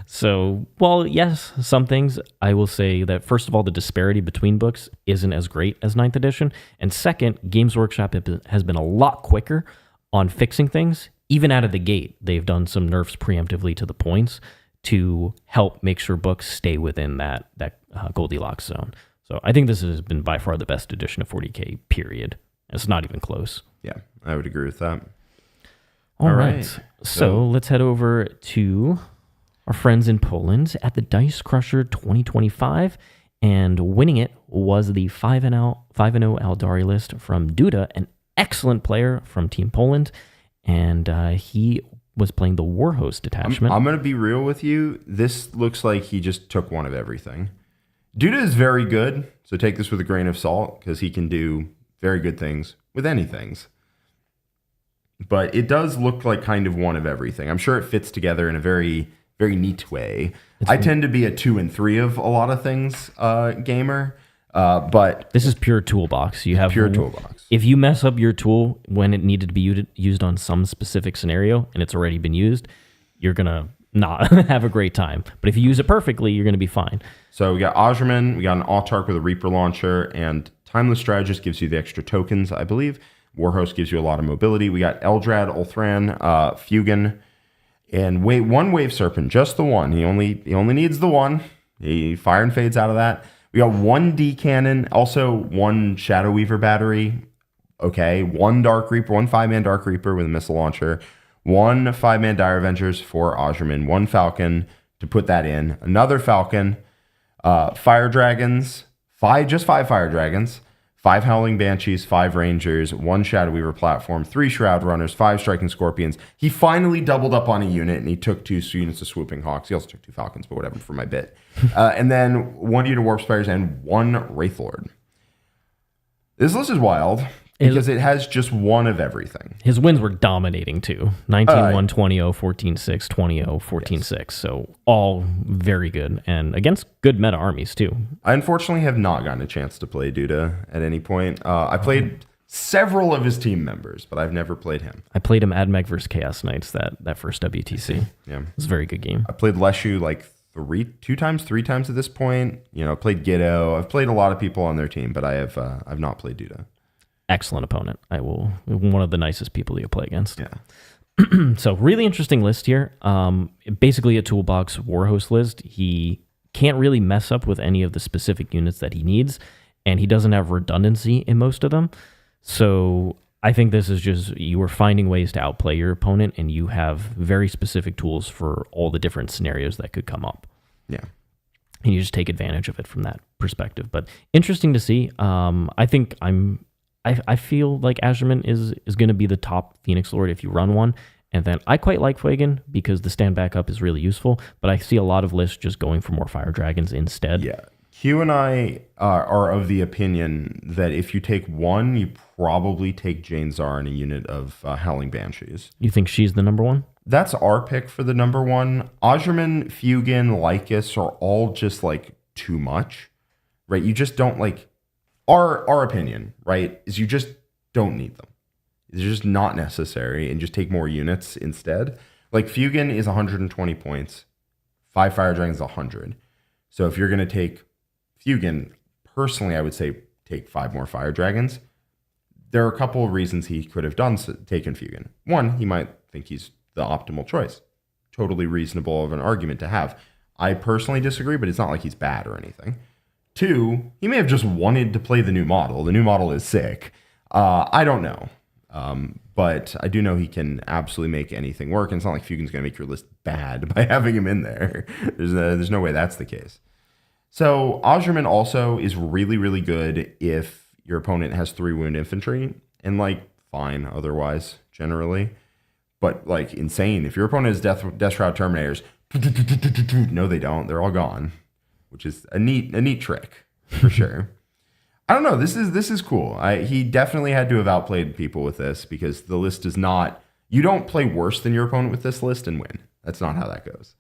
So, well, yes, some things I will say that, first of all, the disparity between books isn't as great as 9th edition. And second, Games Workshop has been a lot quicker on fixing things. Even out of the gate, they've done some nerfs preemptively to the points to help make sure books stay within that Goldilocks zone. So I think this has been by far the best edition of 40K, period. It's not even close. Yeah, I would agree with that. All right. So let's head over to our friends in Poland at the Dice Crusher 2025, and winning it was the 5-0 Aeldari list from Duda, an excellent player from Team Poland, and he was playing the Warhost detachment. I'm going to be real with you. This looks like he just took one of everything. Duda is very good, so take this with a grain of salt, because he can do very good things with anything. But it does look like kind of one of everything. I'm sure it fits together in a very neat way. I tend to be a 2 and 3 of a lot of things gamer, but this is pure toolbox. You have pure toolbox. If you mess up your tool when it needed to be used on some specific scenario and it's already been used, you're gonna not have a great time. But if you use it perfectly, you're gonna be fine. So we got Ozherman, we got an Autarch with a Reaper launcher, and Timeless Strategist gives you the extra tokens, I believe. Warhost gives you a lot of mobility. We got Eldrad, Ulthran, Fugan, and one Wave Serpent, just the one. He only needs the one. He fire and fades out of that. We got 1 D cannon, also 1 Shadow Weaver battery. Okay, 1 Dark Reaper, 1 5-man Dark Reaper with a missile launcher, 1 5-man Dire Avengers for Ozherman, 1 Falcon to put that in, another Falcon, Fire Dragons, 5 Fire Dragons, 5 Howling Banshees, 5 Rangers, 1 Shadow Weaver platform, 3 Shroud Runners, 5 Striking Scorpions. He finally doubled up on a unit, and he took 2 units of Swooping Hawks. He also took 2 Falcons, but whatever for my bit. And then 1 unit of Warp Spiders and 1 Wraithlord. This list is wild because it has just one of everything. His wins were dominating too. 19-1, 20-0, 14-6, 20-0, 14-6. So all very good, and against good meta armies too. I unfortunately have not gotten a chance to play Duda at any point. I played several of his team members, but I've never played him. I played him Admech versus Chaos Knights that first WTC. Yeah, it was a very good game. I played Leshu like 3 times at this point. I played Giddo. I've played a lot of people on their team, but I've not played Duda. Excellent opponent. One of the nicest people you'll play against. Yeah. So really interesting list here. Basically a toolbox Warhost list. He can't really mess up with any of the specific units that he needs, and he doesn't have redundancy in most of them. So I think this is just you are finding ways to outplay your opponent, and you have very specific tools for all the different scenarios that could come up. Yeah. And you just take advantage of it from that perspective. But interesting to see. I feel like Ozherman is going to be the top Phoenix Lord if you run one. And then I quite like Fuegan because the stand back up is really useful. But I see a lot of lists just going for more Fire Dragons instead. Yeah. Q and I are of the opinion that if you take one, you probably take Jane Czar in a unit of Howling Banshees. You think she's the number one? That's our pick for the number one. Ozherman, Fugan, Lycus are all just like too much, right? You just don't like... Our opinion, right, is you just don't need them. It's just not necessary, and just take more units instead. Like Fugan is 120 points. 5 Fire Dragons is 100. So if you're going to take Fugan, personally, I would say take 5 more Fire Dragons. There are a couple of reasons he could have taken Fugan. One, he might think he's the optimal choice. Totally reasonable of an argument to have. I personally disagree, but it's not like he's bad or anything. 2, he may have just wanted to play the new model. The new model is sick. I don't know. But I do know he can absolutely make anything work. And it's not like Fugin's going to make your list bad by having him in there. There's no way that's the case. So Osherman also is really, really good if your opponent has 3 wound infantry. And like, fine otherwise, generally. But like, insane. If your opponent has Death Shroud Terminators, no, they don't. They're all gone. Which is a neat trick, for sure. I don't know. This is cool. He definitely had to have outplayed people with this because the list does not. You don't play worse than your opponent with this list and win. That's not how that goes.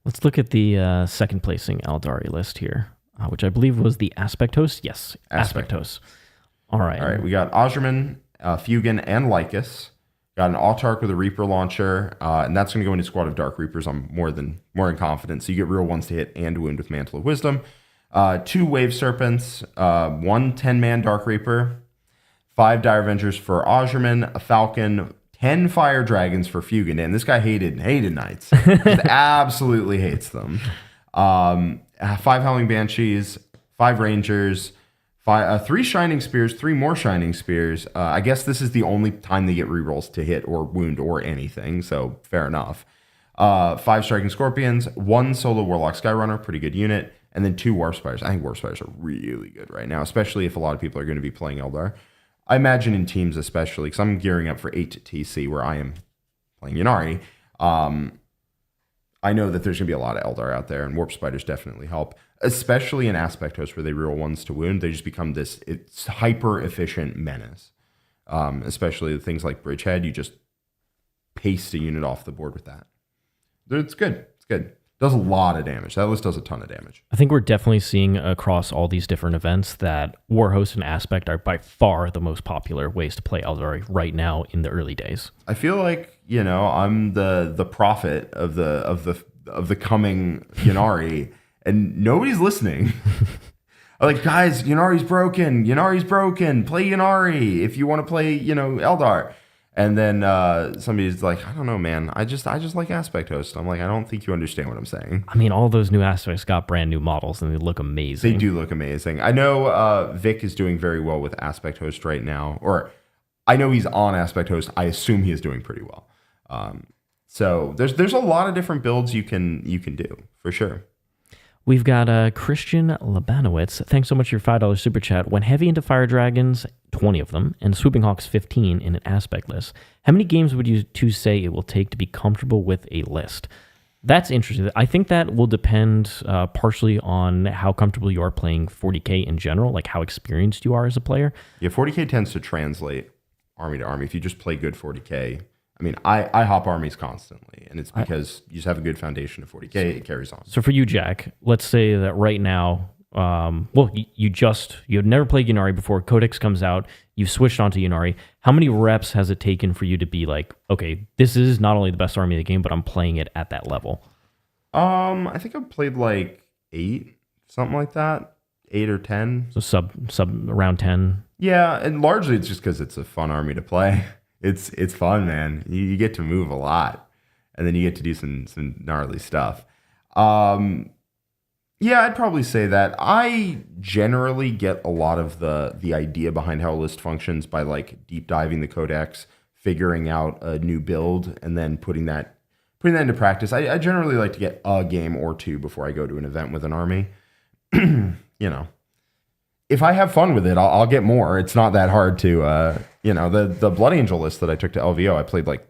Let's look at the second placing Aeldari list here, which I believe was the Aspect Host. Yes, Aspect Host. All right. We got Osherman, Fugin, and Lycus. Got an Autarch with a Reaper launcher, and that's going to go into Squad of Dark Reapers. I'm more than confident. So you get real ones to hit and wound with Mantle of Wisdom. 2 Wave Serpents, 1 10-man Dark Reaper, 5 Dire Avengers for Osherman, a Falcon, 10 Fire Dragons for Fugin. And this guy hated Knights. Just absolutely hates them. 5 Howling Banshees, 5 Rangers, 3 Shining Spears, 3 more Shining Spears. I guess this is the only time they get rerolls to hit or wound or anything, so fair enough. 5 Striking Scorpions, 1 Solo Warlock Skyrunner, pretty good unit. And then 2 Warp Spiders. I think Warp Spiders are really good right now, especially if a lot of people are going to be playing Eldar. I imagine in teams especially, because I'm gearing up for 8 TC where I am playing Ynnari. I know that there's going to be a lot of Eldar out there, and Warp Spiders definitely help, especially in Aspect Hosts where they reroll ones to wound. They just become this hyper-efficient menace, especially things like Bridgehead. You just paste a unit off the board with that. It's good. It's good. Does a lot of damage. That list does a ton of damage. I think we're definitely seeing across all these different events that Warhost and Aspect are by far the most popular ways to play Aeldari right now in the early days. I feel like, I'm the prophet of the coming Ynnari, and nobody's listening. I'm like, guys, Ynnari's broken. Play Ynnari if you want to play, Eldar. And then somebody's like, I don't know, man. I just like Aspect Host. I'm like, I don't think you understand what I'm saying. I mean, all those new Aspects got brand new models, and they look amazing. They do look amazing. I know Vic is doing very well with Aspect Host right now. Or I know he's on Aspect Host. I assume he is doing pretty well. So there's a lot of different builds you can do, for sure. We've got Christian Labanowitz. Thanks so much for your $5 super chat. Went heavy into Fire Dragons, 20 of them, and Swooping Hawks, 15 in an aspect list. How many games would you two say it will take to be comfortable with a list? That's interesting. I think that will depend partially on how comfortable you are playing 40K in general, like how experienced you are as a player. Yeah, 40K tends to translate army to army. If you just play good 40K, I mean, I hop armies constantly, and it's because you just have a good foundation of 40K, it carries on. So for you, Jack, let's say that right now, you had never played Ynnari before, Codex comes out, you've switched onto Ynnari. How many reps has it taken for you to be like, okay, this is not only the best army of the game, but I'm playing it at that level? I think I've played like 8, something like that, 8 or 10. So sub around 10. Yeah, and largely it's just because it's a fun army to play. It's fun, man. You get to move a lot, and then you get to do some gnarly stuff. Yeah, I'd probably say that. I generally get a lot of the idea behind how a list functions by like deep diving the Codex, figuring out a new build, and then putting that into practice. I generally like to get a game or 2 before I go to an event with an army. If I have fun with it, I'll get more. It's not that hard to, the Blood Angel list that I took to LVO, I played like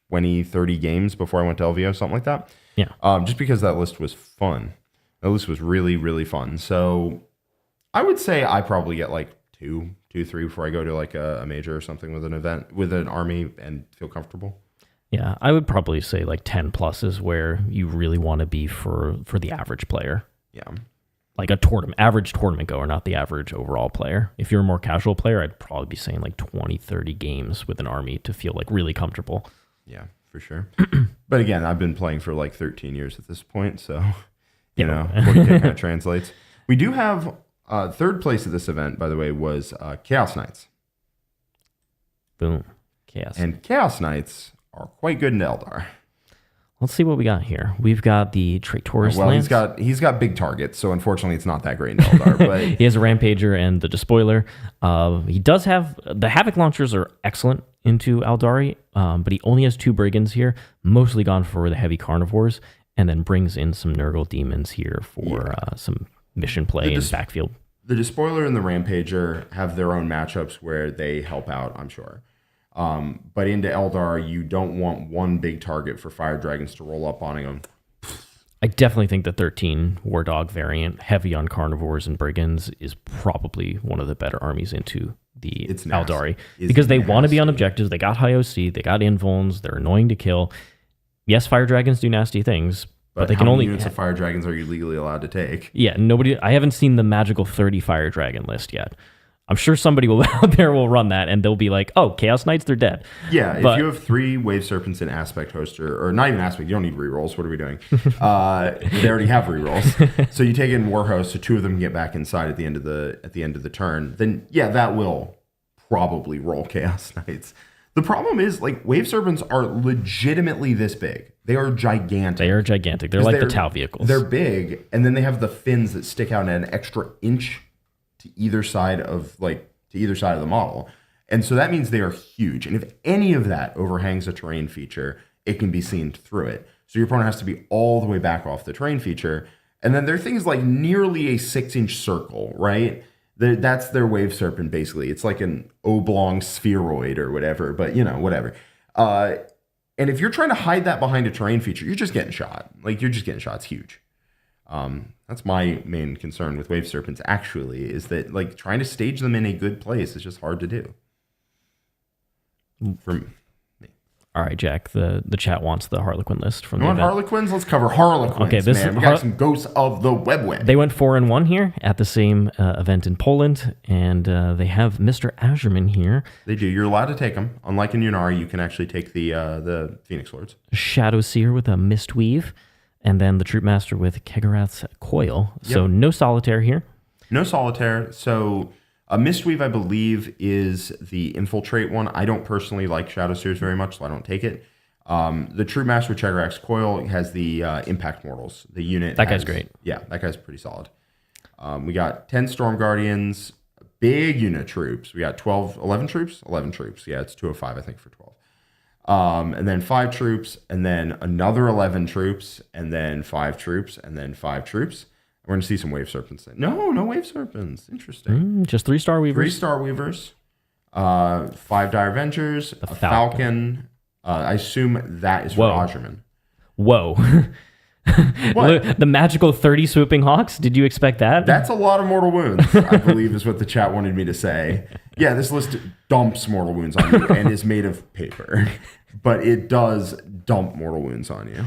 20, 30 games before I went to LVO, something like that. Yeah. Just because that list was fun. That list was really, really fun. So I would say I probably get like 2, 3 before I go to like a major or something with an event, with an army and feel comfortable. Yeah, I would probably say like 10 plus is where you really want to be for the average player. Yeah. Like average tournament goer, not the average overall player. If you're a more casual player, I'd probably be saying like 20, 30 games with an army to feel like really comfortable. Yeah, for sure. But again, I've been playing for like 13 years at this point, so, 40K kind of translates. We do have third place at this event, by the way, was Chaos Knights. Boom. Chaos. And Chaos Knights are quite good in Eldar. Let's see what we got here. We've got the Traitorous Well, Lance. he's got big targets, so unfortunately it's not that great in Eldar. But He has a Rampager and the Despoiler. He does have... The Havoc launchers are excellent into Aeldari, but he only has 2 Brigands here, mostly gone for the heavy Carnivores, and then brings in some Nurgle Demons here for some mission play and backfield. The Despoiler and the Rampager have their own matchups where they help out, I'm sure. But into Eldar, you don't want one big target for Fire Dragons to roll up on him. I definitely think the 13 War Dog variant, heavy on Carnivores and Brigands, is probably one of the better armies into the Aeldari. Because they want to be on objectives. They got high OC. They got invulns. They're annoying to kill. Yes, Fire Dragons do nasty things. But they can only... units of Fire Dragons are you legally allowed to take? Yeah, I haven't seen the magical 30 Fire Dragon list yet. I'm sure somebody out there will run that, and they'll be like, oh, Chaos Knights, they're dead. Yeah, if you have 3 Wave Serpents in Aspect Hoster, or not even Aspect, you don't need rerolls. What are we doing? They already have rerolls. So you take in War Host, so 2 of them can get back inside at the end of the turn. Then, yeah, that will probably roll Chaos Knights. The problem is, like, Wave Serpents are legitimately this big. They are gigantic. They're like the Tau vehicles. They're big, and then they have the fins that stick out an extra inch to either side of the model. And so that means they are huge. And if any of that overhangs a terrain feature, it can be seen through it. So your opponent has to be all the way back off the terrain feature. And then there are things like nearly a 6-inch circle, right? That's their Wave Serpent, basically. It's like an oblong spheroid or whatever, but, whatever. And if you're trying to hide that behind a terrain feature, you're just getting shot. It's huge. That's my main concern with Wave Serpents, actually, is that, like, trying to stage them in a good place is just hard to do. For me. All right, Jack, the chat wants the Harlequin list from the event. Harlequins? Let's cover Harlequins, okay, man. We got some Ghosts of the Webway. They went 4-1 here at the same event in Poland, and they have Mr. Azurman here. They do. You're allowed to take them. Unlike in Yunari, you can actually take the Phoenix Lords. Shadow Seer with a Mistweave, and then the Troop Master with Kegarath's Coil. So no Solitaire here. No Solitaire. So... a Mistweave, I believe, is the Infiltrate one. I don't personally like Shadow Seers very much, so I don't take it. The True Master Chegarax's Coil has the Impact Mortals. The unit guy's great. Yeah, that guy's pretty solid. We got 10 Storm Guardians, big unit troops. We got 11 troops? 11 troops. Yeah, it's 205, I think, for 12. And then 5 troops, and then another 11 troops, and then 5 troops, and then 5 troops. We're going to see some Wave Serpents. No Wave Serpents. Interesting. Just 3-star Weavers. 3-star Weavers. 5 Dire Avengers. A Falcon. I assume that is for Azurman. Whoa. What? The magical 30 Swooping Hawks? Did you expect that? That's a lot of mortal wounds, I believe is what the chat wanted me to say. Yeah, this list dumps mortal wounds on you and is made of paper. But it does dump mortal wounds on you.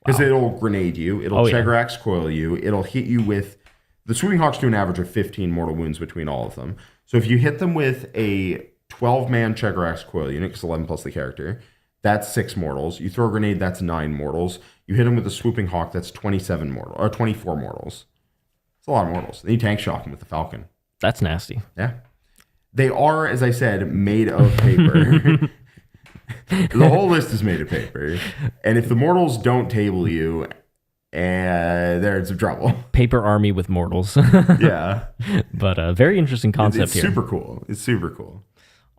Because it'll grenade you, it'll Chegarax Coil you, it'll hit you with... The Swooping Hawks do an average of 15 mortal wounds between all of them. So if you hit them with a 12-man Chegarax Coil unit, because 11 plus the character, that's 6 mortals. You throw a grenade, that's 9 mortals. You hit them with the Swooping Hawk, that's 24 mortals. It's a lot of mortals. Then you tank shock them with the Falcon. That's nasty. Yeah. They are, as I said, made of paper. The whole list is made of paper. And if the mortals don't table you, they're in some trouble. Paper army with mortals. Yeah. But a very interesting concept here. It's super cool.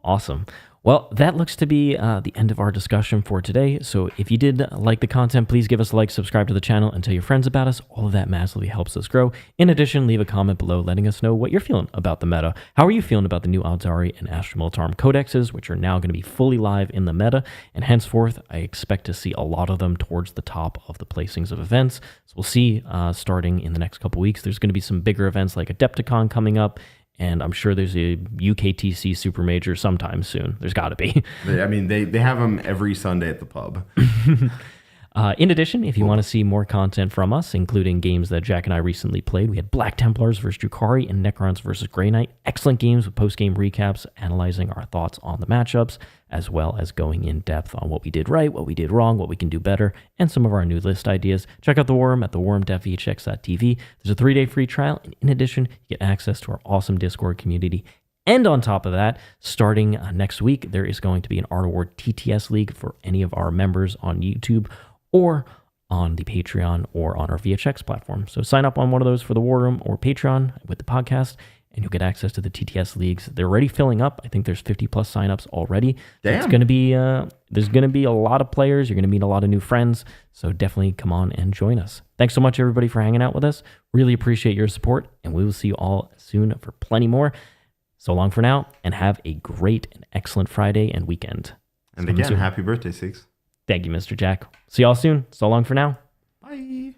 Awesome. Well, that looks to be the end of our discussion for today. So if you did like the content, please give us a like, subscribe to the channel, and tell your friends about us. All of that massively helps us grow. In addition, leave a comment below letting us know what you're feeling about the meta. How are you feeling about the new Aeldari and Astra Militarum Codexes, which are now going to be fully live in the meta? And henceforth, I expect to see a lot of them towards the top of the placings of events. So we'll see starting in the next couple weeks. There's going to be some bigger events like Adepticon coming up. And I'm sure there's a UKTC Super Major sometime soon. There's got to be. I mean, they have them every Sunday at the pub. In addition, if you want to see more content from us, including games that Jack and I recently played, we had Black Templars versus Drukhari and Necrons versus Grey Knight. Excellent games with post-game recaps, analyzing our thoughts on the matchups, as well as going in depth on what we did right, what we did wrong, what we can do better, and some of our new list ideas. Check out The Worm at theworm.vhx.tv. There's a 3-day free trial, and in addition, you get access to our awesome Discord community. And on top of that, starting next week, there is going to be an Art Award TTS League for any of our members on YouTube or on the Patreon or on our VHX platform. So sign up on one of those for the War Room or Patreon with the podcast, and you'll get access to the TTS leagues. They're already filling up. I think there's 50 plus signups already. Damn. So it's going to be there's going to be a lot of players. You're going to meet a lot of new friends. So definitely come on and join us. Thanks so much, everybody, for hanging out with us. Really appreciate your support, and we will see you all soon for plenty more. So long for now, and have a great and excellent Friday and weekend. And again, happy birthday, Six. Thank you, Mr. Jack. See y'all soon. So long for now. Bye.